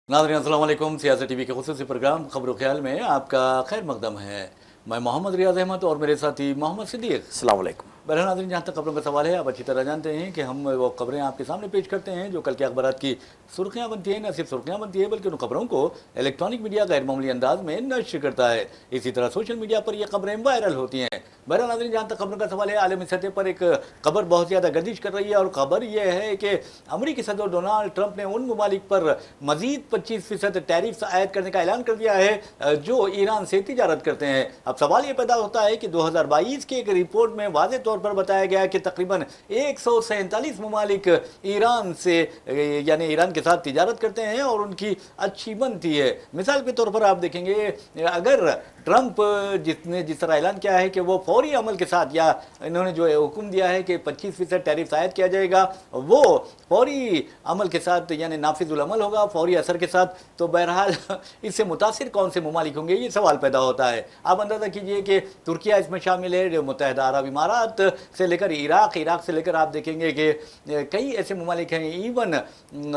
नाज़रीन अस्सलाम वालेकुम। सियासत टीवी के खुसूसी प्रोग्राम खबरों ख्याल में आपका खैर मकदम है। मैं मोहम्मद रियाज अहमद और मेरे साथी मोहम्मद सिद्दीक। अस्सलाम वालेकुम। बहरहाल नाज़रीन, जहाँ तक खबरों का सवाल है, आप अच्छी तरह जानते हैं कि हम वो खबरें आपके सामने पेश करते हैं जो कल के अखबारात की सुर्खियाँ बनती हैं। न सिर्फ सुर्खियाँ बनती है बल्कि उन खबरों को इलेक्ट्रॉनिक मीडिया गैर मामूली अंदाज में नश्र करता है। इसी तरह सोशल मीडिया पर ये खबरें वायरल होती हैं। बहरहाल नाज़रीन, जहाँ तक खबरों का सवाल है, आलमी सतह पर एक खबर बहुत ज़्यादा गर्दिश कर रही है और खबर यह है कि अमरीकी सदर डोनाल्ड ट्रंप ने उन ममालिक पर मजीद 25% टैरिफ आयद करने का ऐलान कर दिया है जो ईरान से तिजारत करते हैं। अब सवाल ये पैदा होता है कि 2022 की एक रिपोर्ट में वाज़े तौर पर बताया गया कि तकरीबन 147 ममालिक ईरान से यानी ईरान के साथ तिजारत करते हैं और उनकी अच्छी बनती है। मिसाल के तौर पर आप देखेंगे, अगर ट्रंप जिस तरह ऐलान किया है कि वो फौरी अमल के साथ, या इन्होंने जो हुक्म दिया है कि 25% टैरिफ आयद किया जाएगा, वो फौरी अमल के साथ यानी नाफिजुल अमल होगा फौरी असर के साथ, तो बहरहाल इससे मुतासिर कौन से ममालिक होंगे, ये सवाल पैदा होता है। आप अंदाज़ा कीजिए कि तुर्किया इसमें शामिल है, मुत्तहिदा अरब इमारात से लेकर इराक से लेकर आप देखेंगे कि कई ऐसे ममालिक हैं, इवन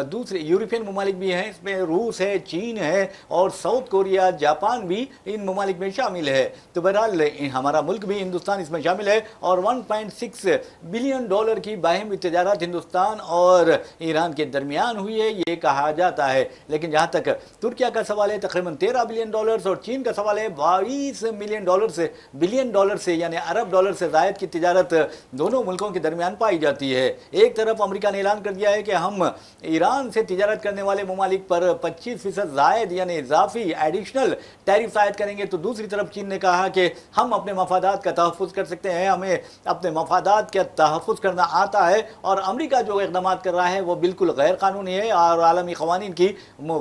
दूसरे यूरोपियन ममालिक भी हैं, इसमें रूस है, चीन है और साउथ कोरिया, जापान भी इन ममालिक में शामिल है। तो बहरहाल हमारा मुल्क भी, हिंदुस्तान, इसमें शामिल है और 1.6 बिलियन डॉलर की बाहिमी तिजारत हिंदुस्तान और ईरान के दरमियान हुई है, ये कहा जाता है। लेकिन जहाँ तक तुर्किया का सवाल है, तकरीबन 13 बिलियन डॉलर और चीन का सवाल है 22 बिलियन डॉलर से यानी अरब डॉलर से ज़ायद की तिजारत दोनों मुल्कों के दरमियान पाई जाती है। एक तरफ अमेरिका ने ऐलान कर दिया है कि हम ईरान से तिजारत करने वाले ममालिक पर 25% ज़ायद यानी इजाफी एडिशनल टैरिफ आयद करेंगे, तो दूसरी तरफ चीन ने कहा कि हम अपने मफादात का तहफ़्फ़ुज़ कर सकते हैं, हमें अपने मफादात का तहफ़्फ़ुज़ करना आता है और अमेरिका जो इक़दाम कर रहा है वो बिल्कुल गैर कानूनी है और आलमी क़वानीन की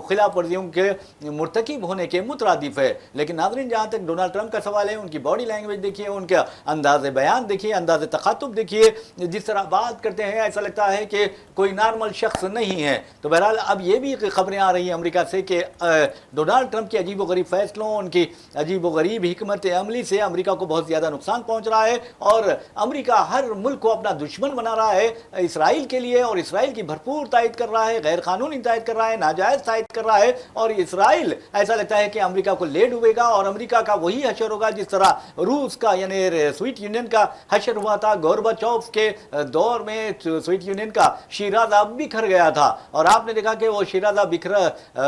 खिलाफ वर्जियों के मुर्तकिब होने के मुतरादिफ है। लेकिन नाज़रीन, जहाँ तक डोनाल्ड ट्रंप का सवाल है, उनकी बॉडी लैंग्वेज देखिए, उनका अंदाज़ बयान देखिए, अंदाज़ तख़ातुब देखिए, जिस तरह बात करते हैं ऐसा लगता है कि कोई नॉर्मल शख्स नहीं है। तो बहरहाल अब ये भी खबरें आ रही हैं अमेरिका से कि डोनाल्ड ट्रंप के अजीब व गरीब फैसलों, उनकी अजीब व गरीब हिकमत अमली से अमेरिका को बहुत ज़्यादा नुकसान पहुँच रहा है और अमेरिका हर मुल्क को अपना दुश्मन बना रहा है इसराइल के लिए, और इसराइल की भरपूर तायद कर रहा है, गैर कानूनी तायद कर रहा है, नाजायज़ तायद कर रहा है। और इसराइल ऐसा लगता है कि अमेरिका को ले डूबेगा और अमेरिका का वही हशर होगा जिस तरह रूस का यानी सोवियत यूनियन का हशर हुआ था। गोरबाचोव के दौर में सोवियत यूनियन का शिराजा बिखर गया था और आपने देखा कि वो शिराजा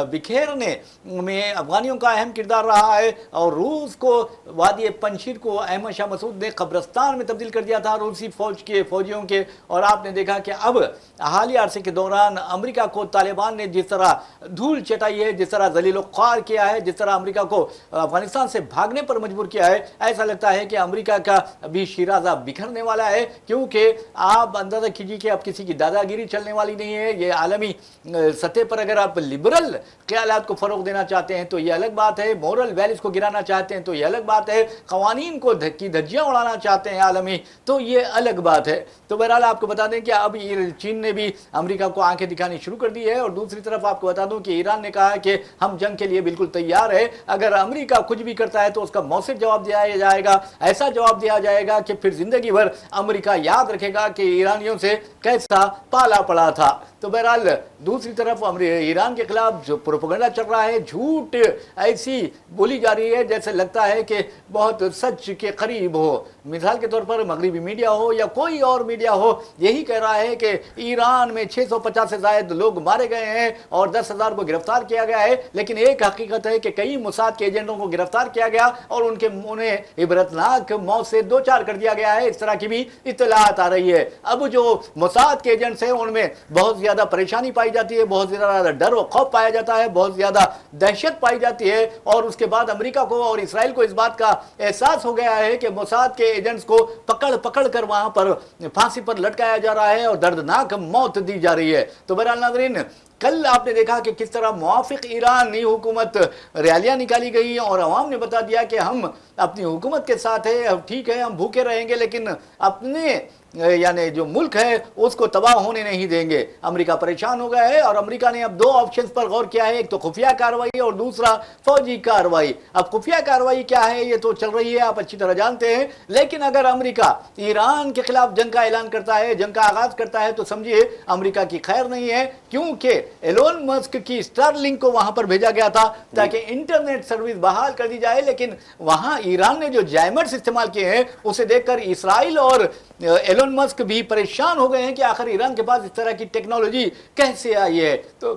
बिखेरने में अफगानियों का अहम किरदार रहा है और रूस को वादी पंशीर को अहमद शाह मसूद ने कब्रिस्तान में तब्दील कर दिया था रूसी फौज के फौजियों के। और आपने देखा कि अब हालिया अरसे के दौरान अमेरिका को तालिबान ने जिस तरह धूल चटाई है, जिस तरह जलील ख्वार किया है, जिस तरह अमेरिका को अफगानिस्तान से भागने पर मजबूर किया है, ऐसा लगता है कि अमेरिका का अभी शिराजा बिखरने वाला है। क्योंकि आप अंदाजा कीजिए कि अब किसी की दादागिरी चलने वाली नहीं है। ये आलमी सतह पर अगर आप लिबरल ख्यालात को फ़रोग देना चाहते हैं तो ये अलग बात है, मोरल वैल्यूज़ को गिराना चाहते हैं तो ये अलग बात है, क़वानीन को की धज्जियाँ उड़ाना चाहते हैं आलमी, तो ये अलग बात है। तो बहरहाल आपको बता दें कि अब चीन ने भी अमेरिका को आंखें दिखानी शुरू कर दी है और दूसरी तरफ आपको बता दूं कि ईरान ने कहा है कि हम जंग के लिए बिल्कुल तैयार है, अगर अमेरिका कुछ भी करता है तो उसका मौसिर जवाब दिया जाएगा, ऐसा जवाब दिया जाएगा कि फिर जिंदगी भर अमेरिका याद रखेगा कि ईरानियों से कैसा पाला पड़ा था। तो बहरहाल दूसरी तरफ ईरान के खिलाफ जो प्रोपेगेंडा चल रहा है, झूठ ऐसी बोली जा रही है जैसे लगता है कि बहुत सच के करीब हो। मिसाल के तौर पर मगरबी मीडिया हो या कोई और मीडिया हो, यही कह रहा है कि ईरान में 650 से ज़ायद लोग मारे गए हैं और 10,000 को गिरफ्तार किया गया है। लेकिन एक हकीकत है कि कई मोसाद के एजेंटों को गिरफ्तार किया गया और उन्हें इबरतनाक मौत से दो चार कर दिया गया है, इस तरह की भी इत्तलात आ रही है। अब जो मोसाद के एजेंट्स हैं उनमें बहुत ज़्यादा परेशानी पाई जाती है, बहुत ज़्यादा डर व खौफ पाया जाता है, बहुत ज़्यादा दहशत पाई जाती है। और उसके बाद अमेरिका को और इसराइल को इस बात का एहसास हो गया है कि मोसाद के एजेंट्स को पकड़ कर वहां पर फांसी पर लटकाया जा रहा है और दर्दनाक मौत दी जा रही है। तो बहरहाल नाज़रीन, कल आपने देखा कि किस तरह मुआफिक ईरानी हुकूमत रैलियां निकाली गई और अवाम ने बता दिया कि हम अपनी हुकूमत के साथ है, ठीक है हम भूखे रहेंगे लेकिन अपने यानी जो मुल्क है उसको तबाह होने नहीं देंगे। अमेरिका परेशान हो गया है और अमेरिका ने अब दो ऑप्शंस पर गौर किया है, एक तो खुफिया कार्रवाई और दूसरा फौजी कार्रवाई। अब खुफिया कार्रवाई क्या है ये तो चल रही है, आप अच्छी तरह जानते हैं, लेकिन अगर अमेरिका ईरान के खिलाफ जंग का ऐलान करता है, जंग का आगाज करता है, तो समझिए अमेरिका की खैर नहीं है, क्योंकि एलोन मस्क की स्टारलिंक को वहां पर भेजा गया था ताकि इंटरनेट सर्विस बहाल कर दी जाए, लेकिन वहां ईरान ने जो जैमर्स इस्तेमाल किए हैं उसे देखकर इसराइल और एलोन मस्क भी परेशान हो गए हैं कि आखिर ईरान के पास इस तरह की टेक्नोलॉजी कैसे आई है। तो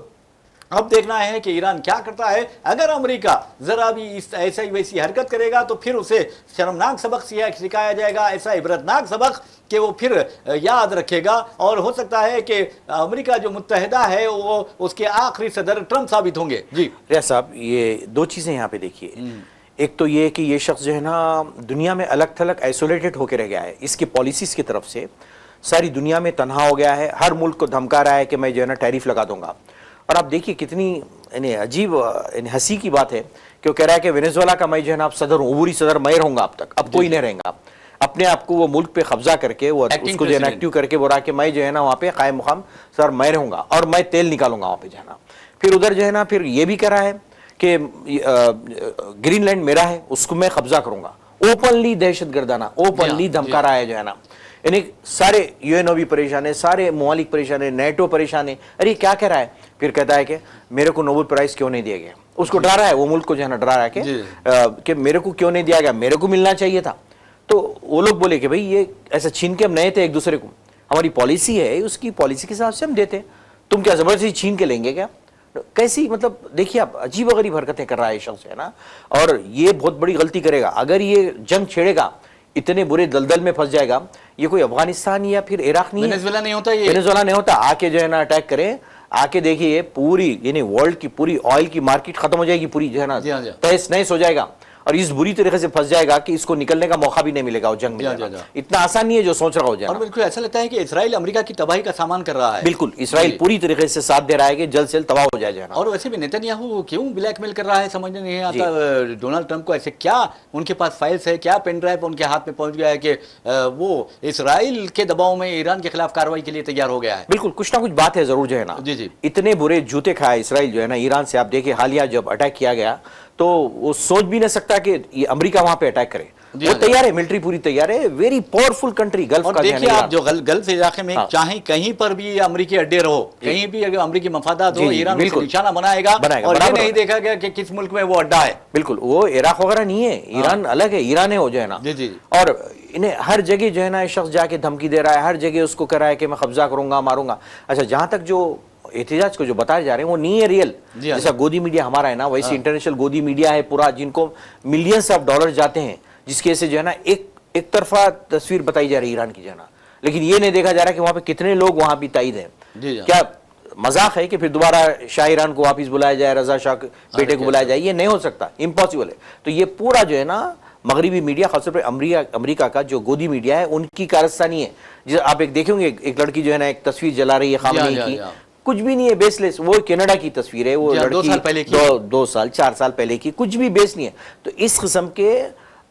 अब देखना है कि ईरान क्या करता है। अगर अमेरिका जरा भी इस ऐसा ही वैसी हरकत करेगा तो फिर उसे शर्मनाक सबक सिखाया जाएगा, ऐसा इबरतनाक सबक कि वो फिर याद रखेगा और हो सकता है कि अमेरिका जो मुत्तहिदा है वो उसके आखिरी सदर ट्रंप साबित होंगे। जी रियाज साहब, ये दो चीजें यहाँ पे देखिए, एक तो ये कि ये शख्स जो है ना दुनिया में अलग थलग आइसोलेटेड होकर रह गया है, इसकी पॉलिसीज की तरफ से सारी दुनिया में तनहा हो गया है, हर मुल्क को धमका रहा है कि मैं जो है ना टैरिफ लगा दूंगा। और आप देखिए कितनी अजीब हंसी की बात है कि वो कह रहा है कि वेनेजुएला का मैं जो है ना अब सदर हूँ, उबूरी सदर मैं रहूंगा, अब तक अब कोई नहीं रहेगा। अपने आप को वो मुल्क पे कब्जा करके वो उसको जो है ना एक्टिव करके बोल रहा कि मैं जो है ना वहाँ पे कायम मुकाम सर मैं रहूंगा और मैं तेल निकालूंगा वहाँ पे जो है ना। फिर उधर जो है ना फिर ये भी कह रहा है कि ग्रीनलैंड मेरा है, उसको मैं कब्जा करूंगा। ओपनली दहशत गर्दाना, ओपनली धमका रहा है जो है ना। यानी सारे यूएनओ भी परेशान है, सारे ममालिक परेशान है, नेटो परेशान है। अरे क्या कह रहा है, फिर कहता है कि मेरे को नोबेल प्राइज क्यों नहीं दिया गया। उसको डरा रहा है, वो मुल्क को जो है ना डरा रहा है कि मेरे को क्यों नहीं दिया गया, मेरे को मिलना चाहिए था। तो वो लोग बोले कि भाई ये ऐसा छीन के हम नए थे एक दूसरे को, हमारी पॉलिसी है, उसकी पॉलिसी के हिसाब से हम देते, तुम क्या जबरदस्ती छीन के लेंगे क्या। कैसी मतलब देखिए आप अजीब गरीब हरकतें कर रहा है शख्स है ना, और ये बहुत बड़ी गलती करेगा अगर ये जंग छेड़ेगा, इतने बुरे दलदल में फंस जाएगा। ये कोई अफगानिस्तान या फिर इराक नहीं है, वेनेजुएला नहीं होता, ये वेनेजुएला नहीं होता। आके जो है ना अटैक करें, आके देखिए पूरी यानी वर्ल्ड की पूरी ऑयल की मार्केट खत्म हो जाएगी, पूरी जो है ना तहस नहस हो जाएगा और इस बुरी तरीके से फंस जाएगा कि इसको निकलने का मौका भी नहीं मिलेगा वो जंग में। इतना आसान नहीं है जो सोच रहा हो जाए। और बिल्कुल ऐसा लगता है कि इसराइल अमेरिका की तबाही का सामान कर रहा है। बिल्कुल इसराइल पूरी तरीके से साथ दे रहा है कि जल्द से जल्द तबाह हो जाए। और वैसे भी नेतन्याहू क्यों ब्लैकमेल कर रहा है समझ में नहीं आता डोनाल्ड ट्रंप को। ऐसे क्या उनके पास फाइल्स है, क्या पेन ड्राइव उनके हाथ में पहुंच गया है कि वो इसराइल के दबाव में ईरान के खिलाफ कार्रवाई के लिए तैयार हो गया है। बिल्कुल कुछ ना कुछ बात है जरूर जो है ना। जी। इतने बुरे जूते खाए इसराइल जो है ना ईरान से। आप देखिए हालिया जब अटैक किया गया तो वो सोच भी नहीं सकता कि ये अमेरिका वहां पे अटैक करे। वो तैयार है, मिलिट्री पूरी तैयार है, वेरी पावरफुल कंट्री गल्फ का। देखिए आप जो गल्फ इलाके में चाहे कहीं पर भी अमेरिकी अड्डे रहो, कहीं भी अगर अमेरिकी मफादात हो, ईरान उसको निशाना बनाएगा और ये नहीं देखा गया कि किस मुल्क में वो अड्डा है। बिल्कुल वो इराक वगैरह नहीं है, ईरान अलग है, ईरान है वो जो है ना। जी। और इन्हें हर जगह जो है ना शख्स जाके धमकी दे रहा है, हर जगह उसको कह रहा है कि मैं कब्जा करूंगा, मारूंगा। अच्छा जहां तक जो एहतिजाज को जो बताए जा रहे हैं वो नहीं है रियल। जैसा गोदी मीडिया हमारा है ना, वैसे इंटरनेशनल गोदी मीडिया है पूरा, जिनको मिलियंस ऑफ डॉलर जाते हैं, जिसके से जो है ना एक तरफा तस्वीर बताई जा रही है ईरान की जो है ना। लेकिन ये नहीं देखा जा रहा कि वहां पे कितने लोग वहां भी तायद हैं। क्या मजाक है कि फिर दोबारा शाह ईरान को वापिस बुलाया जाए, रजा शाह के बेटे को बुलाया जाए? ये नहीं हो सकता, इम्पॉसिबल है। तो ये पूरा जो है ना मगरबी मीडिया, खासतौर पर अमेरिका का जो गोदी मीडिया है, उनकी कारस्तानी है। जिस आप एक देखेंगे एक लड़की जो है ना एक तस्वीर जला रही है खामनेई की, कुछ भी नहीं है, बेसलेस। वो कनाडा की तस्वीर है, वो लड़की 2 साल पहले की, 2 साल 4 साल पहले की, कुछ भी बेस नहीं है। तो इस किस्म के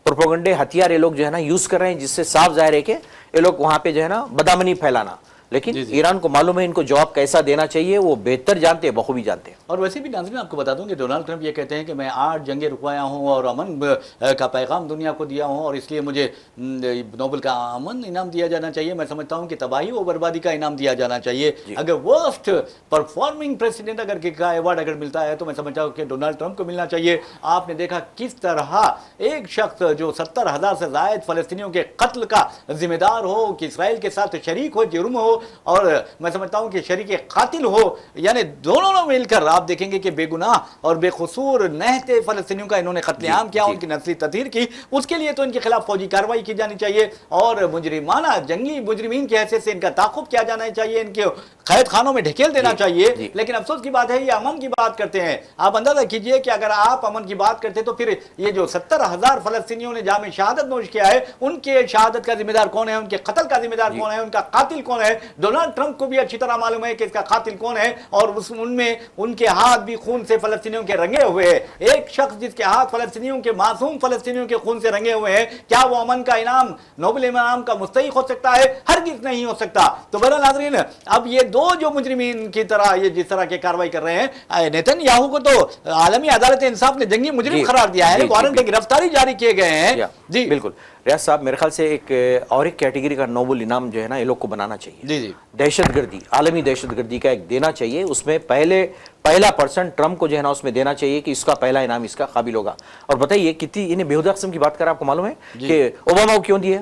प्रोपेगेंडे हथियार ये लोग जो है ना यूज कर रहे हैं, जिससे साफ जाहिर है कि ये लोग वहां पे जो है ना बदअमनी फैलाना। लेकिन ईरान को मालूम है इनको जवाब कैसा देना चाहिए, वो बेहतर जानते हैं, बखूबी जानते हैं। और वैसे भी नाज़रीन आपको बता दूं कि डोनाल्ड ट्रंप ये कहते हैं कि मैं 8 जंगें रुकवाया हूं और अमन का पैगाम दुनिया को दिया हूं और इसलिए मुझे नोबेल का अमन इनाम दिया जाना चाहिए। मैं समझता हूं कि तबाही व बर्बादी का इनाम दिया जाना चाहिए। अगर वर्स्ट परफॉर्मिंग प्रेसिडेंट अगर का अवार्ड अगर मिलता है तो मैं समझता हूं कि डोनाल्ड ट्रंप को मिलना चाहिए। आपने देखा किस तरह एक शख्स जो 70,000 से ज़ायद फ़लस्तीनियों के कत्ल का जिम्मेदार हो, कि इसराइल के साथ शरीक हो, जुर्म हो, और मैं समझता हूं कि शरीक कातिल हो, यानी दोनों मिलकर आप देखेंगे कि बेगुनाह और बेकसूर नहते फ़लस्तीनियों का इन्होंने कत्लेआम किया, उनकी नस्ली तदहीर की। उसके लिए तो इनके खिलाफ फौजी कार्रवाई की जानी चाहिए और मुजरिमाना जंगी मुजरिमीन की हैसियत से इनका ताक़ुब किया जाना चाहिए, इनके कैद खानों में ढकेल देना चाहिए। लेकिन अफसोस की बात है ये अमन की बात करते हैं। आप अंदाजा कीजिए कि अगर आप अमन की बात करते तो फिर ये जो 70,000 फ़लस्तीनियों ने जामे शहादत नोश किया है, उनके शहादत का जिम्मेदार कौन है, उनके कत्ल का जिम्मेदार कौन है, उनका कातिल कौन है, डोनाल्ड ट्रंप को भी अच्छी तरह मालूम है कि इसका कातिल कौन है, और उनमें उनके हाथ भी खून से फलस्तीनियों के रंगे हुए हैं। एक शख्स जिसके हाथ फलस्तीनियों के, मासूम फलस्तीनियों के खून से रंगे हुए हैं, क्या वो अमन का इनाम, नोबेल इनाम का मुस्तहिक हो सकता है? हरगिज़ नहीं हो सकता। तो बहरहाल नाज़रीन, अब ये दो जो मुजरिमीन की तरह ये जिस तरह की कार्रवाई कर रहे हैं, नेतन्याहू को तो आलमी अदालत इंसाफ ने जंगी मुजरिम करार दिया है, वारंट गिरफ्तारी जारी किए गए हैं। जी बिल्कुल रियाज साहब, मेरे ख्याल से एक और एक कैटेगरी का नोबेल इनाम जो है ना, ये लोग को बनाना चाहिए। जी जी, दहशतगर्दी, आलमी दहशतगर्दी का एक देना चाहिए, उसमें पहला पर्सन ट्रंप को जो है ना उसमें देना चाहिए कि इसका पहला इनाम इसका काबिल होगा। और बताइए कितनी इन्हें बेहुदा किस्म की बात कर, आपको मालूम है कि ओबामा को क्यों दिए?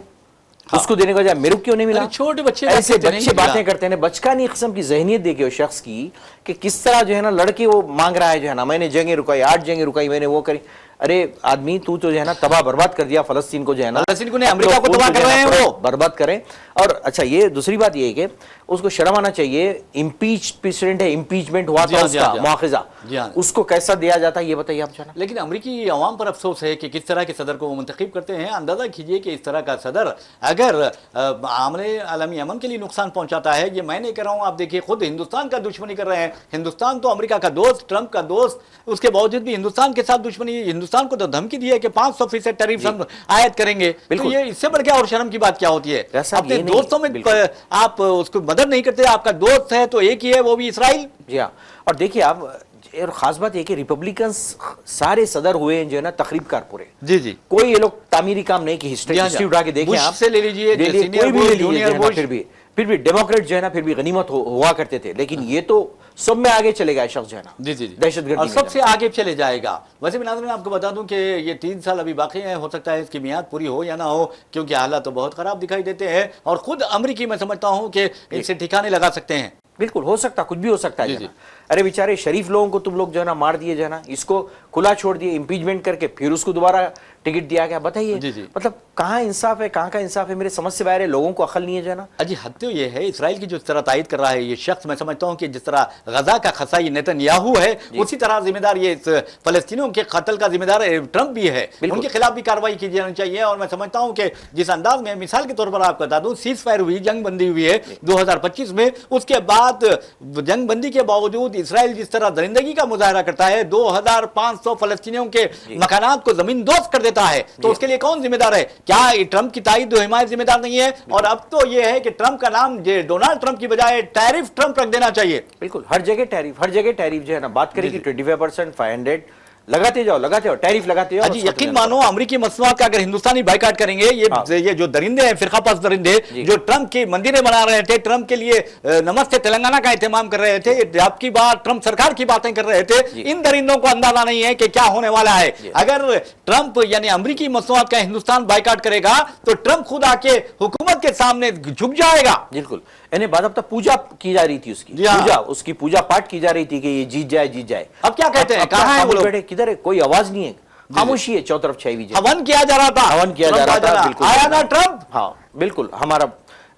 हाँ। उसको देने का बजाय मेरे को क्यों नहीं मिला? छोटे बच्चे ऐसे बच्चे बातें करते हैं, बचकानी किस्म की जहनियत देखिए उस शख्स की कि किस तरह जो है ना लड़के वो मांग रहा है जो है ना, मैंने जंगें रुकाई, 8 जंगें रुकाई, मैंने वो करी। अरे आदमी, तू तो जो है ना तबाह बर्बाद कर दिया फलस्तीन को जो है ना, फलस्तीन को नहीं, अमेरिका को तबाह कर रहे हैं, वो बर्बाद करें। और अच्छा, ये दूसरी बात ये है कि उसको शर्म आना चाहिए, इम्पीच प्रेसिडेंट है, इम्पीचमेंट हुआ था, उसका मुआखजा उसको कैसा दिया जाता है ये बताइए आप जाना। लेकिन अमेरिकी अवाम पर अफसोस है कि किस तरह के सदर को वो मुंतखब करते हैं। अंदाजा कीजिए कि इस तरह का सदर अगर आलमी अमन के लिए नुकसान पहुंचाता है, ये मैं नहीं कर रहा हूं, आप देखिए खुद हिंदुस्तान का दुश्मनी कर रहे हैं। हिंदुस्तान तो अमेरिका का दोस्त, ट्रंप का दोस्त, उसके बावजूद भी हिंदुस्तान के साथ दुश्मनी। हिंदुस्तान को तो धमकी दी है कि 500% टैरिफ हम आयत करेंगे, तो ये इससे बढ़ गया और शर्म की बात क्या होती है? अपने दोस्तों में आप उसको मदद नहीं करते, आपका दोस्त है तो एक ही है, वो भी इसराइल। जी हाँ, और देखिए आप, और खास बात ये कि रिपब्लिकन्स सारे सदर हुए जो है ना तकरीबकार पूरे। जी जी, कोई ये लोग तामीरी काम नहीं की, हिस्ट्री उठा के देखिए आप, से ले लीजिए, कोई भी ले लीजिए, फिर भी डेमोक्रेट जो है ना फिर भी गनीमत हुआ करते थे, लेकिन ये तो सब में आगे चले गया शख्स जो है ना। जी जी, दहशतगर्दी सबसे आगे चले जाएगा। वैसे भी नाज़रीन, आपको बता दूं कि ये 3 साल अभी बाकी है, हो सकता है इसकी मियाद पूरी हो या ना हो, क्योंकि हालात तो बहुत खराब दिखाई देते हैं, और खुद अमेरिकी मैं समझता हूं कि इसे ठिकाने लगा सकते हैं। बिल्कुल हो सकता, कुछ भी हो सकता है। अरे बेचारे शरीफ लोगों को तुम लोग जो है ना मार दिए जो है ना, इसको खुला छोड़ दिए इम्पीचमेंट करके, फिर उसको दोबारा टिकट दिया गया। बताइए मतलब कहाँ इंसाफ है, कहाँ का इंसाफ है? मेरे समझ से बाहर है, लोगों को अकल नहीं है जो है ना। अजी हद तो ये है, इसराइल की जो तरह तायद कर रहा है ये शख्स, मैं समझता हूँ कि जिस तरह गजा का खसा ये नेतन्याहू है, उसी तरह जिम्मेदार ये फलस्तीनियों के कत्ल का जिम्मेदार ट्रंप भी है। उनके खिलाफ भी कार्रवाई की जानी चाहिए। और मैं समझता हूँ कि जिस अंदाज में, मिसाल के तौर पर आपको बता दूं, सीज फायर हुई, जंग बंदी हुई है 2025 में, उसके बाद जंग बंदी के बावजूद इसराइल जिस तरह दरिंदगी का मुजाहरा करता है, 2500 फलस्तीनियों के मकानात को जमीन दोस्त कर देता है, तो उसके लिए कौन जिम्मेदार है? क्या ट्रंप की ताईद हिमायत जिम्मेदार नहीं है? और अब तो यह है कि ट्रंप का नाम डोनाल्ड ट्रंप की बजाय टैरिफ ट्रंप रख देना चाहिए। बिल्कुल, हर जगह टैरिफ जो है ना, बात करें कि 25%, 500 लगाते जाओ टैरिफ लगाते जाओ। यकीन मानो अमेरिकी मसनूआत का अगर हिंदुस्तानी बाइकाट करेंगे, ये जो दरिंदे हैं, फिरकापास दरिंदे जो ट्रंप की मंदिरें बना रहे थे, ट्रंप के लिए नमस्ते तेलंगाना का एहतमाम कर रहे थे, आपकी बात ट्रंप सरकार की बातें कर रहे थे, इन दरिंदों को अंदाजा नहीं है कि क्या होने वाला है। अगर ट्रंप यानी अमेरिकी मसनूआत का हिंदुस्तान बाइकाट करेगा तो ट्रंप खुद आके हुकूमत के सामने झुक जाएगा। बिल्कुल, यानी बाद अब तक पूजा की जा रही थी उसकी पूजा पाठ की जा रही थी कि ये जीत जाए। अब क्या कहते हैं, कहां है वो लोग? किधर है? कोई आवाज नहीं है, खामोशी है, चौं तरफ छाई हुई। हवन किया जा रहा था, बिल्कुल आया ना ट्रंप। हाँ बिल्कुल, हमारा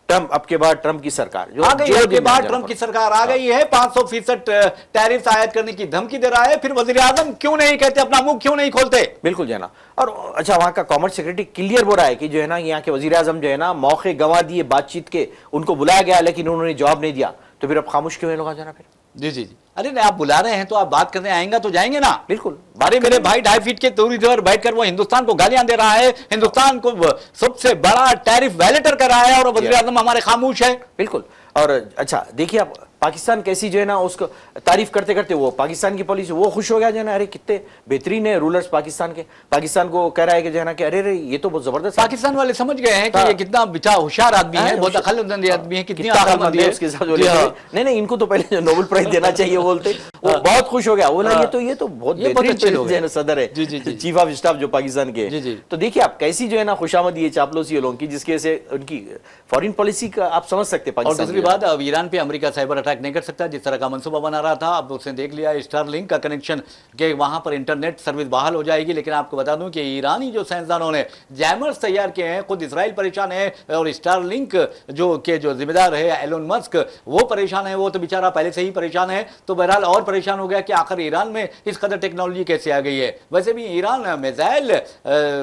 ट्रंप, अब के बाद ट्रंप की सरकार जो आ गई, के बाद ट्रंप की सरकार आ गई है, 500% टैरिफ आयत करने की धमकी दे रहा है। फिर वजीर आजम क्यों नहीं कहते, अपना मुंह क्यों नहीं खोलते? बिल्कुल जना। और अच्छा, वहां का कॉमर्स सेक्रेटरी क्लियर बोल रहा है कि जो है ना यहाँ के वजीर आजम जो है ना मौके गंवा दिए बातचीत के, उनको बुलाया गया लेकिन उन्होंने जवाब नहीं दिया, तो फिर अब खामोश क्यों है लोग? जाना फिर जी जी जी, अरे नहीं, आप बुला रहे हैं तो आप बात करने आएंगे तो जाएंगे ना। बिल्कुल, बारे मेरे भाई 2.5 फीट के दूरी पर बैठकर वो हिंदुस्तान को गालियां दे रहा है, हिंदुस्तान को सबसे बड़ा टैरिफ वायलेटर कर रहा है, और वज़ीर आज़म हमारे खामोश है। बिल्कुल। और अच्छा देखिए आप पाकिस्तान कैसी जो है ना उसको तारीफ करते करते वो पाकिस्तान की पॉलिसी, वो खुश हो गया जो है ना, अरे कितने बेहतरीन है रूलर्स पाकिस्तान के, पाकिस्तान को कह रहा है कि जो है ना कि अरे ये तो बहुत जबरदस्त। पाकिस्तान वाले समझ गए हैं कि ये कितना बेचारा होशियार आदमी है, बहुत अक्लमंद आदमी है, कितनी अक्लमंद है उसके साथ। नहीं, इनको तो पहले नोबेल प्राइज देना चाहिए बोलते। वो बहुत खुश हो गया, बोला ये तो बहुत बेहतरीन सदर है, चीफ ऑफ स्टाफ जो पाकिस्तान के। तो देखिए आप कैसी जो है ना खुशामदी है चापलूसी लोगों की, जिसकी वजह से उनकी फॉरेन पॉलिसी का आप समझ सकते हैं। और दूसरी बात, अब ईरान पे अमेरिका साइबर अटैक नहीं कर सकता जिस तरह का मंसूबा बना रहा था। अब उसने देख लिया स्टारलिंक का कनेक्शन कि वहां पर इंटरनेट सर्विस बहाल हो जाएगी। लेकिन आपको बता दूं कि ईरानी जो साइंसदानों ने जैमर्स तैयार किए हैं, खुद इसराइल परेशान है और स्टारलिंक जो जिम्मेदार है एलोन मस्क वो परेशान है। वो तो बेचारा पहले से ही परेशान है, तो बहरहाल और परेशान हो गया कि आखिर ईरान में इस कदर टेक्नोलॉजी कैसे आ गई है। वैसे भी ईरान मिसाइल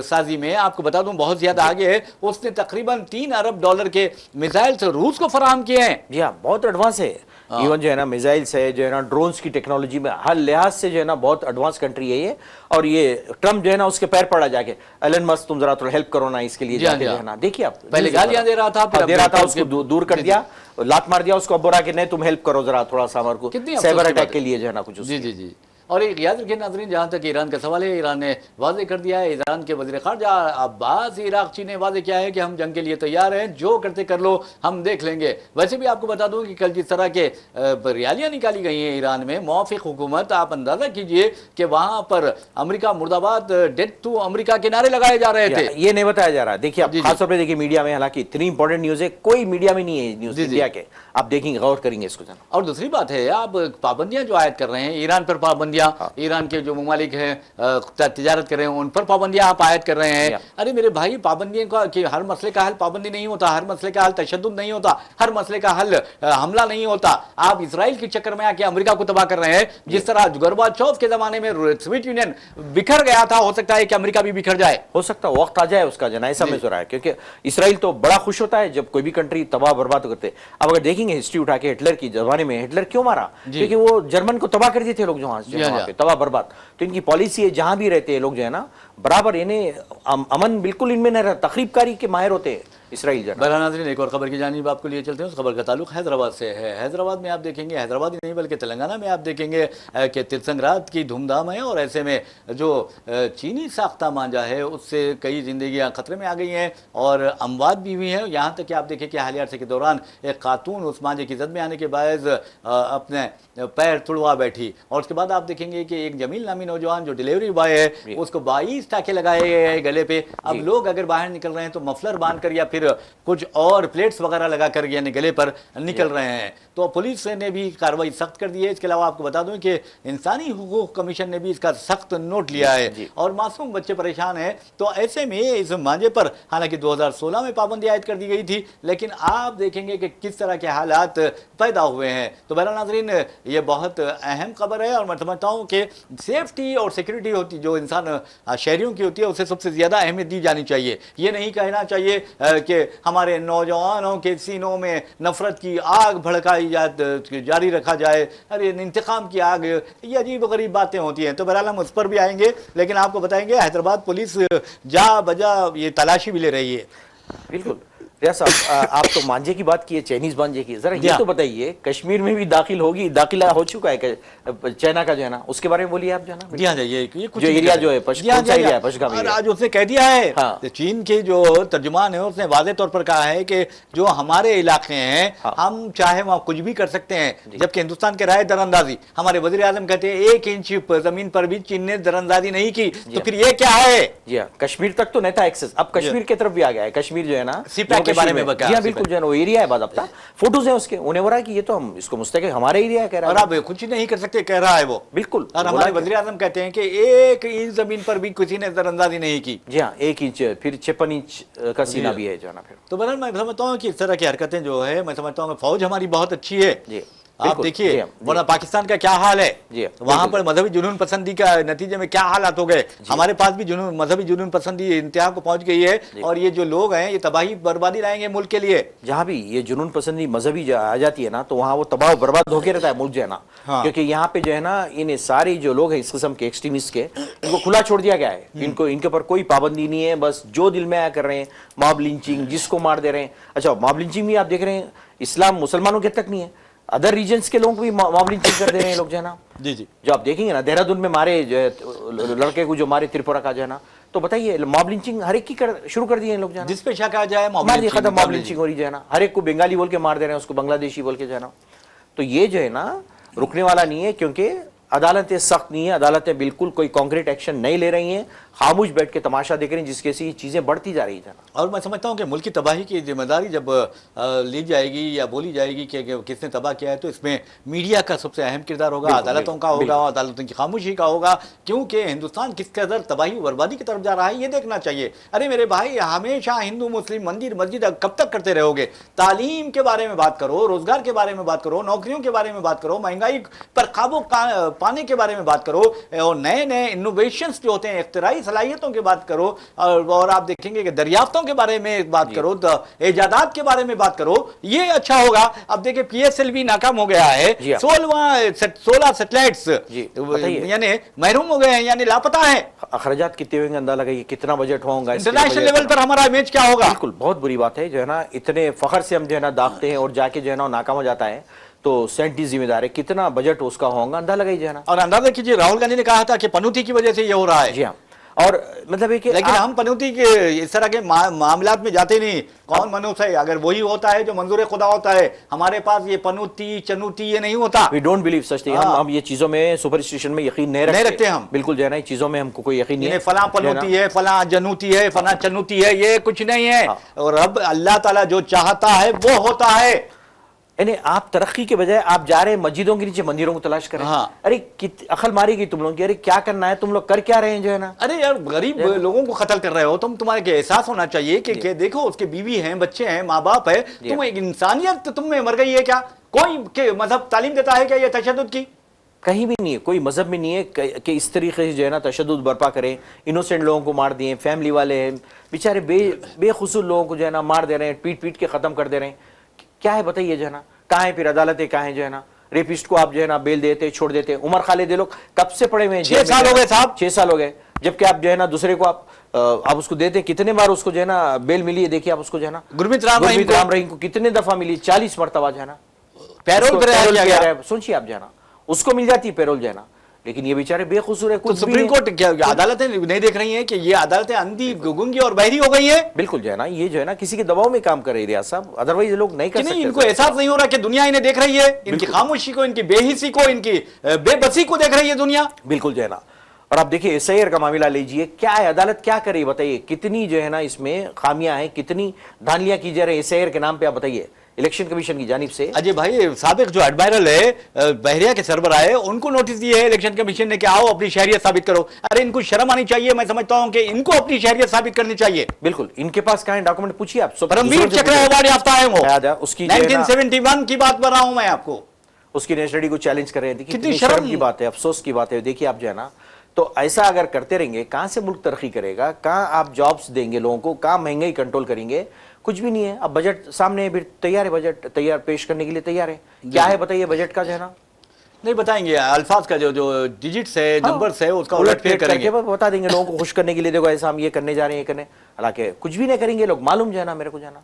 साजी में आपको बता दूं बहुत ज्यादा आगे है। उसने तकरीबन $3 अरब के मिसाइल रूस को फराहम किए हैं। जी हाँ, बहुत एडवांस है। इवन जो है ना मिसाइल्स है, जो है ना ड्रोन्स की टेक्नोलॉजी में हर लिहाज से जो है ना बहुत एडवांस कंट्री है ये। और ये ट्रम्प जो है ना उसके पैर पड़ा जाके, एलन मस्क तुम जरा थोड़ा हेल्प करो ना इसके लिए जाके, जो है ना देखिए आप पहले गालियां दे रहा था, फिर उसको दूर कर दिया, लात मार दिया उसको, अब बोला कि नहीं तुम हेल्प करो जरा थोड़ा सा हमारे को साइबर अटैक के लिए जो है ना कुछ। जी जी जी। और एक याद रखिए नाज़रीन, जहाँ तक ईरान का सवाल है, ईरान ने वाजे कर दिया है, ईरान के वज़ीर ख़ारजा अब्बास इराक़ची ने वाजे किया है कि हम जंग के लिए तैयार हैं, जो करते कर लो, हम देख लेंगे। वैसे भी आपको बता दूं कि कल जिस तरह के रैलियाँ निकाली गई हैं ईरान में, मौफ़िक़ हुकूमत, आप अंदाज़ा कीजिए कि वहाँ पर अमेरिका मुर्दाबाद, डेथ टू अमेरिका के नारे लगाए जा रहे थे। ये नहीं बताया जा रहा। देखिए आप खासतौर पर देखिए मीडिया में, हालांकि इतनी इंपॉर्टेंट न्यूज़ है, कोई मीडिया में नहीं है न्यूज़ इंडिया के, आप देखेंगे, गौर करेंगे इसको। और दूसरी बात है, आप पाबंदियां जो आयद कर रहे हैं ईरान पर, पाबंदियां ईरान के जो ममालिक हैं तिजारत कर रहे हैं उन पर पाबंदियां आप आयद कर रहे हैं। अरे मेरे भाई, पाबंदियों का कि हर मसले का हल पाबंदी नहीं होता, हर मसले का हल तशद्दुद नहीं होता, हर मसले का हल हमला नहीं होता। आप इसराइल के चक्कर में आके अमेरिका को तबाह कर रहे हैं। जिस तरह गोरबाचोव के जमाने में सोवियत यूनियन बिखर गया था, हो सकता है कि अमेरिका भी बिखर जाए, हो सकता है वक्त आ जाए उसका, जना ऐसा महसूस हो रहा है। क्योंकि इसराइल तो बड़ा खुश होता है जब कोई भी कंट्री तबाह बर्बाद करते। अब अगर देखेंगे हिस्ट्री उठा के, हिटलर की जमाने में हिटलर क्यों मारा? क्योंकि वो जर्मन को तबाह कर दिए थे लोग, जो तबाह बर्बाद। तो इनकी पॉलिसी है, जहां भी रहते हैं लोग जो है ना बराबर, इन्हें अमन बिल्कुल इनमें नहीं रहता, तकरीबकारी के माहिर होते हैं इसराइल। नाज़रीन, एक और खबर की जानिब आपको लिए चलते हैं। उस खबर का ताल्लुक हैदराबाद से है। हैदराबाद में आप देखेंगे, हैदराबाद ही नहीं बल्कि तेलंगाना में आप देखेंगे कि तिलसंक्रांत की धूमधाम है और ऐसे में जो चीनी साख्ता मांझा है उससे कई जिंदगियां खतरे में आ गई हैं और अमवात भी हुई हैं। यहाँ तक कि आप देखें कि हालिया अरसे के दौरान एक खातून उस मांझे की जद में आने के बायस अपने पैर तुड़वा बैठी। और उसके बाद आप देखेंगे कि एक जमील नामी नौजवान जो डिलीवरी बॉय है उसको 22 टाके लगाए गए हैं गले पे। अब लोग अगर बाहर निकल रहे हैं तो मफलर बांध कर या फिर कुछ और प्लेट्स वगैरह लगाकर यानी गले पर निकल रहे हैं। तो पुलिस ने भी कार्रवाई सख्त कर दी है। इसके अलावा आपको बता दूं कि इंसानी हुकूक कमीशन ने भी इसका सख्त नोट लिया है और मासूम बच्चे परेशान हैं। तो ऐसे में इस मांझे पर हालांकि 2016 में पाबंदी आयद कर दी गई थी, लेकिन आप देखेंगे कि किस तरह के हालात पैदा हुए हैं। तो बहरहाल नाज़रीन, ये बहुत अहम खबर है और मैं समझता हूँ कि सेफ्टी और सिक्योरिटी होती जो इंसान शहरियों की होती है उसे सबसे ज़्यादा अहमियत दी जानी चाहिए। ये नहीं कहना चाहिए कि हमारे नौजवानों के सीनों में नफरत की आग भड़काई जारी रखा जाए, अरे इंतकाम की आग, ये अजीब गरीब बातें होती हैं। तो बहरहाल हम उस पर भी आएंगे, लेकिन आपको बताएंगे हैदराबाद पुलिस जा बजा ये तलाशी भी ले रही है। बिल्कुल साहब, आप तो मांझे की बात की है, चाइनीज मांझे की, जरा ये तो बताइए कश्मीर में भी दाखिल होगी, दाखिला हो चुका है चाइना का जो है ना, उसके बारे में बोलिए आप जो है ना। जी हाँ, ये कुछ जो एरिया जो है पश्चिम आज उसने कह दिया है। हाँ। चीन के जो तर्जुमान है उसने वाज़ेह तौर पर कहा है कि जो हमारे इलाके हैं हम चाहे वहाँ कुछ भी कर सकते हैं, जबकि हिंदुस्तान के राय दरअंदाजी। हमारे वज़ीर आज़म कहते हैं 1 इंच जमीन पर भी चीन ने दरअंदाजी नहीं की, तो फिर ये क्या है? जी हाँ, कश्मीर तक तो नहीं था एक्सेस, अब कश्मीर की तरफ भी आ गया है। कश्मीर जो है ना बारे में जी हाँ बिल्कुल, जो है वो एरिया है, बाद अब फोटोज है उसके, उन्हें बोला कि ये तो हम इसको मुस्तकिल हमारा एरिया कह रहा है और आप कुछ नहीं कर सकते कह रहा है वो। बिल्कुल, और हमारे वज़ीर आज़म कहते हैं कि 1 इंच जमीन पर भी किसी ने नजरअंदाजी नहीं की। जी हाँ, 1 इंच, फिर 56 इंच का सीना भी है जो है ना। फिर तो बहरहाल मैं समझता हूँ कि इस तरह की हरकतें जो है, मैं समझता हूँ फौज हमारी बहुत अच्छी है जी। आप देखिए वरना पाकिस्तान का क्या हाल है, वहां पर मजहबी जुनून पसंदी का नतीजे में क्या हालात हो गए। हमारे पास भी मजहबी जुनून पसंदी इंतहा को पहुंच गई है और ये जो लोग हैं ये तबाही बर्बादी लाएंगे मुल्क के लिए। जहां भी ये जुनून पसंदी मजहबी आ जाती है ना, तो वहां वो तबाह बर्बाद होकर रहता है मुल्क जो है ना। हाँ। क्योंकि यहाँ पे जो है ना इन सारे जो लोग हैं इस किस्म के एक्सट्रीमिस्ट के, इनको खुला छोड़ दिया गया है, इनके ऊपर कोई पाबंदी नहीं है, बस जो दिल में आया कर रहे हैं, मॉब लिंचिंग, जिसको मार दे रहे हैं। अच्छा, मॉब लिंचिंग भी आप देख रहे हैं इस्लाम मुसलमानों के तक नहीं है, अदर रीजन्स के लोग भी मॉब लिंचिंग कर दे रहे हैं लोग जो है ना। जी जी, जो आप देखेंगे ना देहरादून में मारे लड़के को जो मारे त्रिपुरा का जो है ना, तो बताइए मॉब लिंचिंग हर एक की शुरू कर दिए लोग जो है ना, जिस पे शक आ जाए खत्म मॉब लिंचिंग हो रही है ना। हर एक को बंगाली बोल के मार दे रहे हैं, उसको बांग्लादेशी बोल के जो है ना। तो ये जो है ना रुकने वाला नहीं है, क्योंकि अदालतें सख्त नहीं है, अदालतें बिल्कुल कोई कॉन्क्रीट एक्शन नहीं ले रही हैं। खामोश बैठ के तमाशा देख रहे हैं, जिसके से ये चीजें बढ़ती जा रही है ना। और मैं समझता हूँ कि मुल्क की तबाही की जिम्मेदारी जब ली जाएगी या बोली जाएगी कि किसने तबाह किया है, तो इसमें मीडिया का सबसे अहम किरदार होगा, अदालतों का होगा, अदालतों की खामोशी का होगा, क्योंकि हिंदुस्तान किस कदर तबाही बर्बादी की तरफ जा रहा है ये देखना चाहिए। अरे मेरे भाई, हमेशा हिंदू मुस्लिम मंदिर मस्जिद कब तक करते रहोगे? तालीम के बारे में बात करो, रोजगार के बारे में बात करो, नौकरियों के बारे में बात करो, महंगाई पर काबू पाने के बारे में बात करो, और नए नए इनोवेशंस जो होते हैं, इख्तिराई सलाहियतों की बात करो, और आप देखेंगे कि दरियाफ्तों के बारे में बात करो, इजादात के बारे में बात करो, ये अच्छा होगा। अब देखिए PSLV नाकाम हो गया है, 16 सैटेलाइट्स यानी महरूम हो गए हैं, यानी लापता है। अखराजात कितने होंगे अंदाजा लगाइए, कितना बजट होगा, इंटरनेशनल लेवल पर हमारा इमेज क्या होगा? बिल्कुल बहुत बुरी बात है जो है ना, इतने फखर से हम जो है ना दागते हैं और जाके जो है ना नाकाम हो जाता है, तो सेंटी जिम्मेदार है, कितना बजट उसका होगा अंदाजा लगाइए जो है ना। और अंदाजा कीजिए, राहुल गांधी ने कहा था कि पनौती की वजह से ये हो रहा है। जी हाँ, और मतलब लेकिन हम पनौती के इस तरह के मामलात में जाते नहीं। कौन मनुष्य है? अगर वही होता है जो मंजूर खुदा होता है, हमारे पास ये पनौती चनौती ये नहीं होता। We don't believe such thing. हम ये चीजों में सुपरस्टिशन में यकीन नहीं रखते हम, बिल्कुल जो है ना चीजों में हमको कोई यकीन नहीं है। फला पनौती है, फला जनूती है, फला चनूती है, ये कुछ नहीं है। और अब अल्लाह ताला जो चाहता है वो होता है। यानी आप तरक्की के बजाय आप जा रहे हैं मस्जिदों के नीचे मंदिरों को तलाश करें। हाँ। अरे अकल मारेगी तुम लोगों की, अरे क्या करना है, तुम लोग कर क्या रहे हैं जो है ना। अरे यार, गरीब लोगों को कत्ल कर रहे हो तुम, तुम्हारे के एहसास होना चाहिए कि देखो उसके बीवी हैं, बच्चे हैं, माँ बाप है, तुम एक इंसानियत तुम में मर गई है क्या? कोई मजहब तालीम देता है क्या ये तशद्दुद की? कहीं भी नहीं है, कोई मजहब में नहीं है कि इस तरीके से जो है ना तशद्दुद बर्पा करें। इनोसेंट लोगों को मार दिए, फैमिली वाले हैं बेचारे बेखुसूर लोगों को जो है ना मार दे रहे हैं, पीट पीट के खत्म कर दे रहे हैं। क्या है बताइए जो है ना, कहाँ है फिर अदालतें, कहाँ है जो है ना? रेपिस्ट को आप जो है ना बेल देते, छोड़ देते। उमर खालिद ये लोग कब से पड़े हुए हैं? 6 साल हो गए साहब, 6 साल हो गए। जबकि आप जो है ना दूसरे को आप उसको देते, कितने बार उसको जो है ना बेल मिली है, देखिए आप उसको जो है ना। गुरमीत राम रहीम को कितने दफा मिली? 40 मरतबा जो है ना पैरोल पर। सोचिए आप जो है ना, उसको मिल जाती है पैरोल जो है ना, लेकिन ये बेचारे बेकसूर है। तो सुप्रीम कोर्ट क्या अदालतें नहीं देख रही हैं कि ये अदालतें अंधी गूंगी और बहरी हो गई है? बिल्कुल जो है ना, ये जो है ना किसी के दबाव में काम कर रही है साहब, अदरवाइज लोग नहीं कर सकते। इनको एहसास नहीं हो रहा कि दुनिया इन्हें देख रही है, इनकी खामोशी को, इनकी बेहिसी को, इनकी बेबसी को देख रही है दुनिया। बिल्कुल जो है ना। और आप देखिए SIR का मामला लीजिए, क्या है, अदालत क्या करे बताइए? कितनी जो है ना इसमें खामियां हैं, कितनी धांधलियां की जा रही है SIR के नाम पे, आप बताइए। इलेक्शन कमीशन की जानिब से अजय भाई, साबिक जो एडमायरल है, बहरिया के सरबराह है, उनको नोटिस दिए है इलेक्शन कमीशन ने कि आओ अपनी शहरियत साबित करो। अरे इनको शर्म आनी चाहिए। मैं समझता हूं कि इनको अपनी शहरियत साबित करनी चाहिए। बिल्कुल, इनके पास कहां डॉक्यूमेंट? पूछिए आप। परमवीर चक्र अवार्ड याफ्ता है वो, उसकी 1971 की बात कर रहा हूं मैं आपको। उसकी नेशनलिटी को चैलेंज कर रहे थे। कितनी शर्म की बात है, अफसोस की बात है। देखिए आप जो है ना, तो ऐसा अगर करते रहेंगे, कहां से मुल्क तरक्की करेगा? कहां आप जॉब्स देंगे लोगों को? कहां महंगाई कंट्रोल करेंगे? कुछ भी नहीं है। अब बजट सामने फिर तैयार है, बजट तैयार पेश करने के लिए तैयार है। क्या है बताइए बजट का जो है ना? नहीं बताएंगे, अल्फाज का जो डिजिट्स है, नंबर्स है, उसका उलटफेर करेंगे, बता देंगे लोगों को खुश करने के लिए। देखो ऐसा हम ये करने जा रहे हैं, ये करने, हालांकि कुछ भी नहीं करेंगे लोग, मालूम जो है ना मेरे को जाना।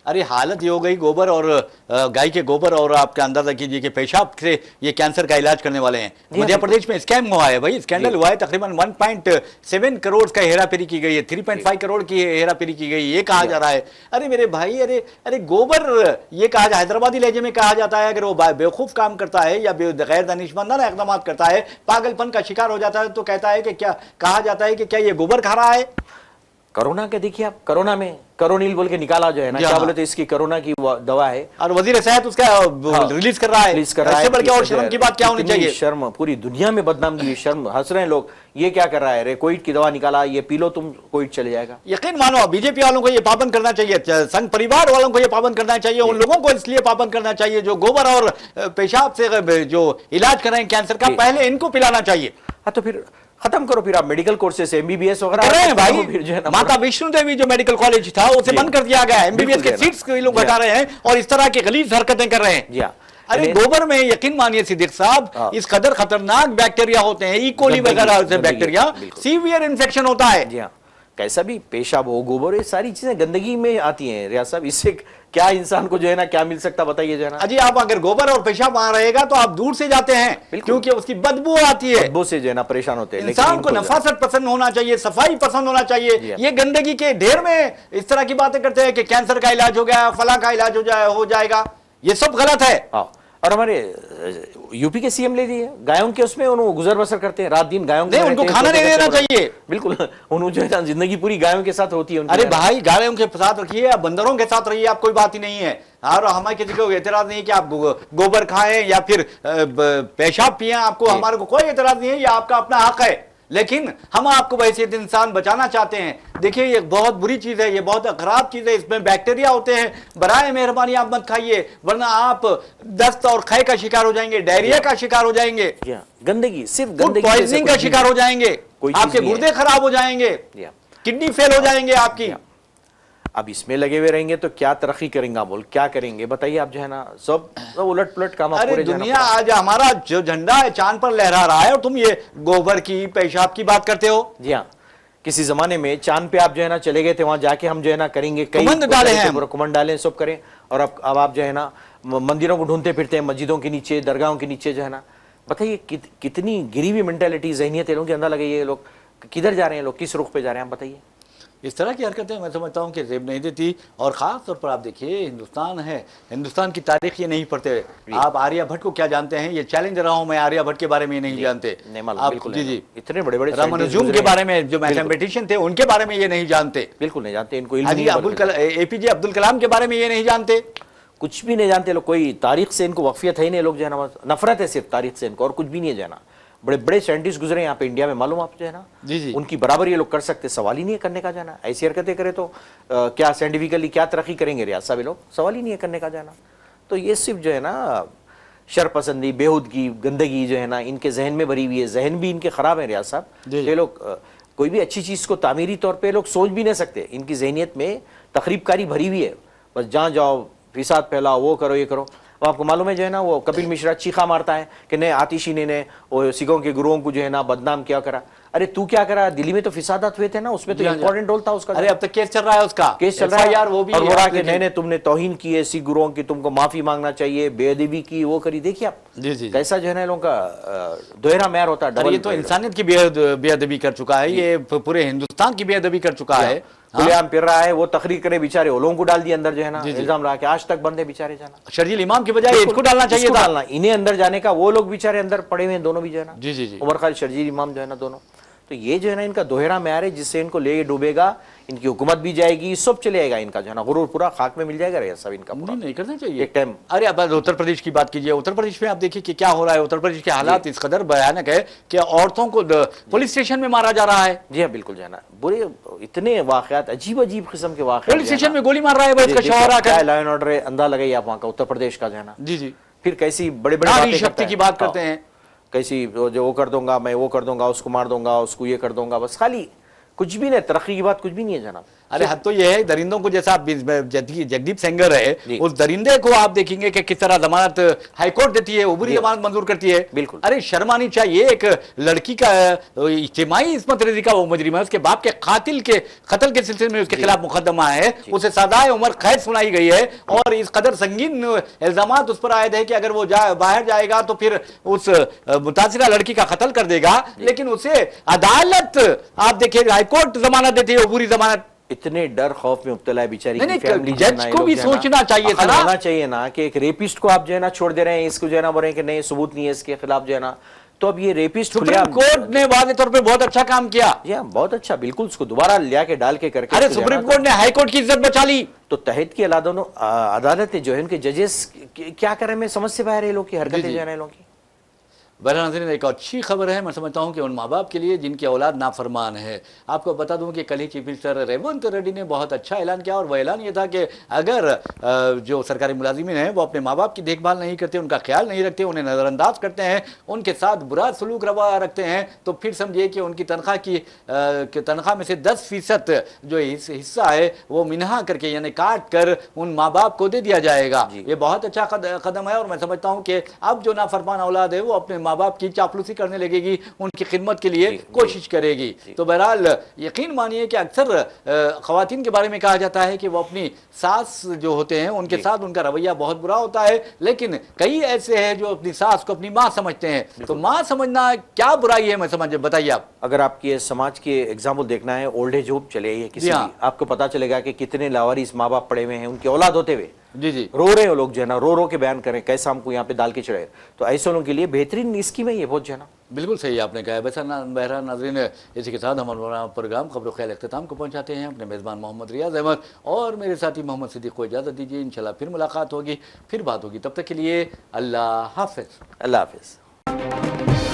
अरे हालत ये हो गई, गोबर और गाय के गोबर और आपके अंदाजा कीजिए कि पेशाब से ये कैंसर का इलाज करने वाले हैं। मध्य प्रदेश में स्कैम हुआ है भाई, स्कैंडल हुआ है। तकरीबन 1.7 करोड़ का हेराफेरी की गई है, 3.5 करोड़ की हेराफेरी की गई, ये कहा जा रहा है। अरे मेरे भाई, अरे गोबर ये कहा जाए, हैदराबादी लहजे में कहा जाता है, अगर वो बेवकूफ काम करता है या गैर दानिशमंदाना इक़दाम करता है, पागलपन का शिकार हो जाता है, तो कहता है कि क्या कहा जाता है कि क्या ये गोबर खा रहा है? कोरोना के देखिए आप, कोरोना में कोरोनिल बोल के निकाला जो है ना, क्या बोले थे, इसकी कोरोना की दवा है, और वजीर सेहत उसका रिलीज कर रहा है। इससे बढ़ के और शर्म की बात क्या होनी चाहिए? शर्म, पूरी दुनिया में बदनाम की शर्म, हंस रहे हैं लोग। ये क्या कर रहा है? रे कोविड की दवा निकाला, ये पी लो तुम, कोविड चले जाएगा। यकीन मानो बीजेपी वालों को ये पाबंद करना चाहिए, संघ परिवार वालों को ये पाबंद करना चाहिए, उन लोगों को इसलिए पाबंद करना चाहिए जो गोबर और पेशाब से जो इलाज कर रहे हैं कैंसर का, पहले इनको पिलाना चाहिए। हाँ तो फिर खत्म करो, फिर आप मेडिकल कोर्सेस MBBS वगैरह कर रहे हैं भाई। फिर जो है माता वैष्णो देवी जो मेडिकल कॉलेज था उसे बंद कर दिया गया है, MBBS के सीट्स के लोग बता रहे हैं और इस तरह की गलीज हरकतें कर रहे हैं। अरे गोबर में यकीन मानिए सिद्दीक साहब, इस कदर खतरनाक बैक्टीरिया होते हैं, E. coli वगैरह से बैक्टीरिया, सीवियर इन्फेक्शन होता है। कैसा भी पेशाब हो, गोबर, ये सारी चीजें गंदगी में आती हैं रियाज साहब। इससे क्या इंसान को जो है ना क्या मिल सकता बताइए जो है ना। अजी आप अगर गोबर और पेशाब वहां रहेगा तो आप दूर से जाते हैं, क्योंकि उसकी बदबू आती है, बदबू से जो है ना परेशान होते हैं। इंसान को नफासत पसंद होना चाहिए, सफाई पसंद होना चाहिए। ये गंदगी के ढेर में इस तरह की बातें करते हैं कि कैंसर का इलाज हो गया, फला का इलाज हो जाएगा, ये सब गलत है। और हमारे यूपी के सीएम ले लिए, गायों के उसमें उन्होंने गुजर बसर करते हैं, रात दिन गायों नहीं, उनको खाना नहीं देना चाहिए। बिल्कुल, उन्होंने जो है ना जिंदगी पूरी गायों के साथ होती है। अरे भाई, गायों के साथ रखिए या बंदरों के साथ रहिए, आप कोई बात ही नहीं है। और हमारे किसी को एतराज नहीं है कि आप गोबर खाएं या फिर पेशाब पिए, आपको हमारे को कोई एतराज नहीं है, ये आपका अपना हक है। लेकिन हम आपको वैसे इंसान बचाना चाहते हैं। देखिए, ये बहुत बुरी चीज है, ये बहुत खराब चीज है, इसमें बैक्टीरिया होते हैं। बराए मेहरबानी आप मत खाइए, वरना आप दस्त और खय का शिकार हो जाएंगे, डायरिया का शिकार हो जाएंगे, गंदगी, सिर्फ गंदगी, पॉइजनिंग का शिकार हो जाएंगे, आपके गुर्दे खराब हो जाएंगे, किडनी फेल हो जाएंगे आपकी। अब इसमें लगे हुए रहेंगे तो क्या तरक्की करेंगे, बोल क्या करेंगे बताइए आप, जो है ना सब उलट पुलट काम। अरे दुनिया आज हमारा जो झंडा है चांद पर लहरा रहा है और तुम ये गोबर की पेशाब की बात करते हो। जी हाँ, किसी जमाने में चांद पे आप जो है ना चले गए थे, वहां जाके हम जो है ना करेंगे, कई कुमंद डाले हैं, कुमंद डाले, सब करें। और अब आप जो है ना मंदिरों को ढूंढते फिरते हैं, मस्जिदों के नीचे, दरगाहों के नीचे, जो है ना बताइए कितनी गिरी हुई मेंटेलिटी, जहनियत लोगों के अंदर लगे। ये लोग किधर जा रहे हैं, लोग किस रुख पे जा रहे हैं, आप बताइए। इस तरह की हरकतें मैं समझता हूँ कि जेब नहीं देती। और ख़ास तौर पर आप देखिए, हिंदुस्तान है, हिंदुस्तान की तारीख ये नहीं पढ़ते। आप आर्यभट्ट को क्या जानते हैं? ये चैलेंज रहा हूँ मैं, आर्यभट्ट के बारे में नहीं जानते आप। जी जी, इतने बड़े बड़े रामानुजम के बारे में, जो मैथमेटिशियन थे, उनके बारे में ये नहीं जानते, बिल्कुल नहीं जानते। इनको APJ अब्दुल कलाम के बारे में ये नहीं जानते, कुछ भी नहीं जानते लोग। कोई तारीख से इनको वक्फियत है ही नहीं, लोग जो है ना नफरत है सिर्फ तारीख से इनको, और कुछ भी नहीं है जाना। बड़े बड़े साइंटिस्ट गुजरे यहाँ पे इंडिया में, मालूम आप जो है ना, जी जी, उनकी बराबर ये लोग कर सकते, सवाल ही नहीं है करने का जाना। ऐसी हरकतें करे तो क्या साइंटिफिकली क्या तरक्की करेंगे रियाज साहब, ये लोग सवाल ही नहीं है करने का जाना। तो ये सिर्फ जो है ना शरपसंदी, बेहूदगी, गंदगी जो है ना इनके जहन में भरी हुई है। जहन भी इनके खराब है रियाज साहब। ये लोग कोई भी अच्छी चीज को तामीरी तौर पर लोग सोच भी नहीं सकते। इनकी जहनीत में तकरीबकारी भरी हुई है, बस जहाँ जाओ फिसाद फैलाओ, वो करो ये करो। वो आपको मालूम है जो है ना, वो कपिल मिश्रा चीखा मारता है कि नहीं आतिशी ने वो सिखों के गुरुओं को जो है ना बदनाम क्या करा। अरे तू क्या करा, दिल्ली में तो फिसादात हुए थे ना, उसमें तो इंपॉर्टेंट रोल था उसका। अरे अब तक केस चल रहा है, उसका केस चल रहा है यार। वो भी और बोला कि नहीं तुमने तौहीन की है सिख गुरुओं की, तुमको माफी मांगना चाहिए, बेअदबी की, वो करी। देखिए आप जी जी कैसा जो है ना लोगों का दोहरा मैर होता है। ये तो इंसानियत की बेअदबी कर चुका है, ये पूरे हिंदुस्तान की बेअदबी कर चुका है। खुलेआम फिर रहा है, वो तकरीर करे बेचारे, वो लोगों को डाल दिया अंदर जो है ना, इल्जाम रहा कि आज तक बंद है बेचारे जाना। शर्जील इमाम की बजाय इसको डालना चाहिए था, डालना इन्हें अंदर जाने का। वो लोग बेचारे अंदर पड़े हुए हैं दोनों भी जो है ना, जी जी जी, उमर खालिद, शर्जील इमाम जो है ना दोनों। तो ये जो है ना इनका दोहरा म्यार है, जिससे इनको ले डूबेगा, इनकी हुकूमत भी जाएगी, सब चलेगा इनका जो है ना, गुरूर पूरा खाक में मिल जाएगा। रे सब इनका नहीं करना चाहिए एक टाइम। अरे अब उत्तर प्रदेश की बात कीजिए, उत्तर प्रदेश में आप देखिए कि क्या हो रहा है। उत्तर प्रदेश के हालात इस कदर भयानक है कि औरतों को पुलिस स्टेशन में मारा जा रहा है। जी हाँ बिल्कुल जो है ना, बुरे इतने वाकयात, अजीब अजीब किस्म के वाकयात, पुलिस स्टेशन में गोली मार रहा है, लॉ एंड ऑर्डर अंदाजा लगाइए आप वहाँ का, उत्तर प्रदेश का जो है ना। जी जी, फिर कैसी बड़े बड़े शक्ति की बात करते हैं, कैसी जो वो कर दूंगा, मैं वो कर दूंगा, उसको मार दूंगा, उसको ये कर दूंगा, बस खाली कुछ भी नहीं, तरक्की की बात कुछ भी नहीं है जनाब। अरे हद तो ये है, दरिंदों को, जैसा आप जगदीप सेंगर है, उस दरिंदे को आप देखेंगे कि किस तरह जमानत हाईकोर्ट देती है, उबरी जमानत मंजूर करती है। बिल्कुल। अरे शर्म आनी चाहिए। एक लड़की का इज्तिमाई इस्मत रेजी का वो मुजरिम है, उसके बाप के कत्ल के सिलसिले में उसके खिलाफ मुकदमा है, उसे सजाए उम्र कैद सुनाई गई है, और इस कदर संगीन इल्जाम उस पर आयद है कि अगर वो बाहर जाएगा तो फिर उस मुतासिरा लड़की का कत्ल कर देगा। लेकिन उसे अदालत आप देखिए हाईकोर्ट जमानत देती है, उबरी जमानत। इतने डर खौफ में मुब्तला है बेचारी की फैमिली। जज को भी सोचना चाहिए था, होना चाहिए ना कि एक रेपिस्ट को आप जो है ना छोड़ दे रहे हैं, इसको जो है ना बोल रहे हैं कि नहीं सबूत नहीं है इसके खिलाफ जो है ना, तो अब ये रेपिस्ट सुप्रीम कोर्ट ने वाज़ेह तौर पे बहुत अच्छा काम किया। बहुत अच्छा, बिल्कुल उसको दोबारा लिया के डाल के करके। अरे सुप्रीम कोर्ट ने हाई कोर्ट की इज्जत बचा ली। तो तहत की अदालतें जो है उनके जजेस क्या कर रहे हैं, मैं समझ से बाहर है लोग की हरकतें जो है लोगों की। बहरहाल एक अच्छी खबर है, मैं समझता हूं कि उन माँ बाप के लिए जिनकी औलाद नाफरमान है। आपको बता दूं कि कल ही चीफ मिनिस्टर रेवंत रेड्डी ने बहुत अच्छा ऐलान किया, और वह ऐलान ये था कि अगर जो सरकारी मुलाजिमीन हैं वो अपने माँ बाप की देखभाल नहीं करते, उनका ख्याल नहीं रखते, उन्हें नज़रअंदाज करते हैं, उनके साथ बुरा सलूक रवा रखते हैं, तो फिर समझिए कि उनकी तनख्वाह में से 10% जो हिस्सा है वो मिनहा करके यानी काट कर उन माँ बाप को दे दिया जाएगा। ये बहुत अच्छा कदम है, और मैं समझता हूँ कि अब जो नाफरमान औलाद है वो अपने माँ बाप की चापलूसी करने लगेगी, उनकी खिदमत के लिए कोशिश करेगी। तो बहरहाल यकीन मानिए कि अक्सर खवातीन के बारे में कहा जाता है कि वो अपनी सास जो होते हैं उनके साथ उनका रवैया बहुत बुरा होता है, लेकिन कई ऐसे हैं जो अपनी सास को अपनी माँ समझते हैं। तो माँ समझना क्या बुराई है, मैं समझ, बताइए आप। अगर आपके समाज के एग्जाम्पल देखना है, ओल्ड एज होम चले किसी, आपको पता चलेगा कि कितने लावारिस माँ बाप पड़े हुए हैं उनकी औलाद होते हुए, जी जी रो रहे हो लोग जो है ना, रो रो के बयान करें कैसे हमको यहाँ पे दाल के चढ़े, तो ऐसे लोगों के लिए बेहतरीन स्कीम है ये बहुत जो है ना। बिल्कुल सही आपने कहा है। बहरहाल नाज़रीन, इसी के साथ हम हमारा प्रोग्राम खबर ख्याल अख्ताम को पहुँचाते हैं। अपने मेज़बान मोहम्मद रियाज अहमद और मेरे साथी मोहम्मद सिद्दीक को इजाज़त दीजिए। इंशाल्लाह फिर मुलाकात होगी, फिर बात होगी। तब तक के लिए अल्लाह हाफ़िज़। अल्लाह हाफिज़।